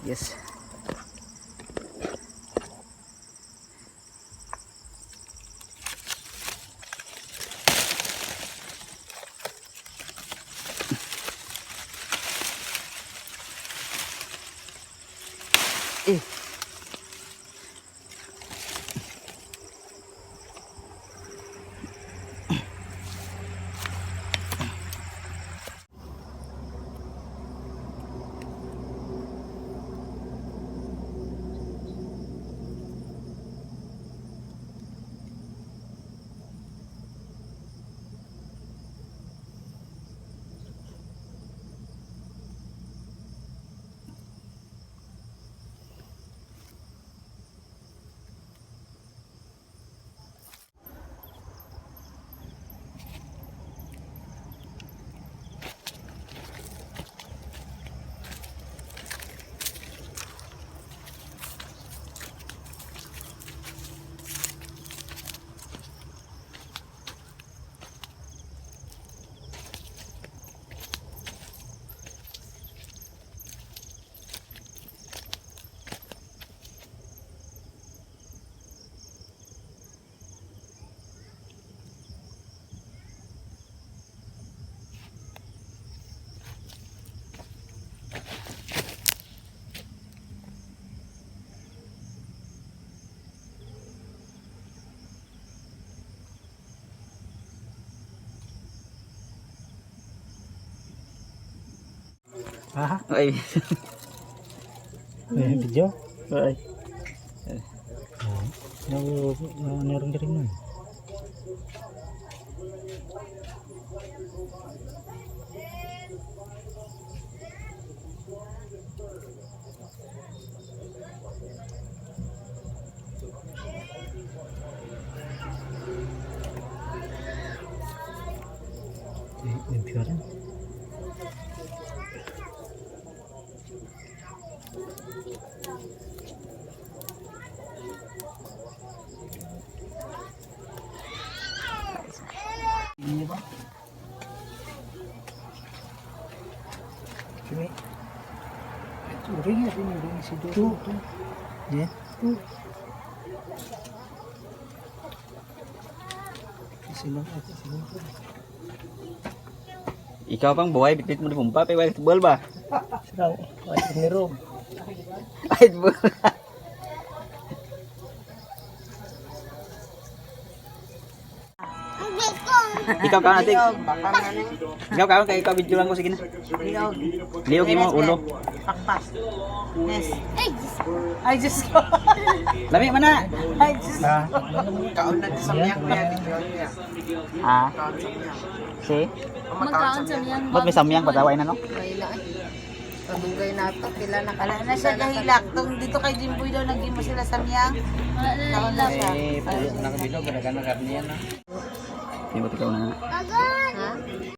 Yes. Eh. Ah, Ay. video. Ay. Meron ka rin nun. Video rin. Ini ba? Cumi. Ring si Dulu. Ya. Sino. Ikaw pang buhay, bitbit mo di pumpa, pero tubal ba? Serang. Ay, niro. Ay, tubal. Ikaw ka natin. Ikaw ka kay ikaw video lang ko sige na. Liog mo ulo. Pakpas. Yes. Ay, Diyos ko. Lami man na. Ay, Diyos ko. Kaon na sa miyak mo yan. Ah. Si. Magkaon sa miyang Ba't may samyang pataway na no? Mahila eh. Kadugay na ito. Pila na Wala na siya kahilak. Tong dito kay Jimboy daw, naging mo sila sa miyang. Wala na nahilak. Pulo na kabilog, ganagan na karniyan na. Hindi mo tikaw na. Ha?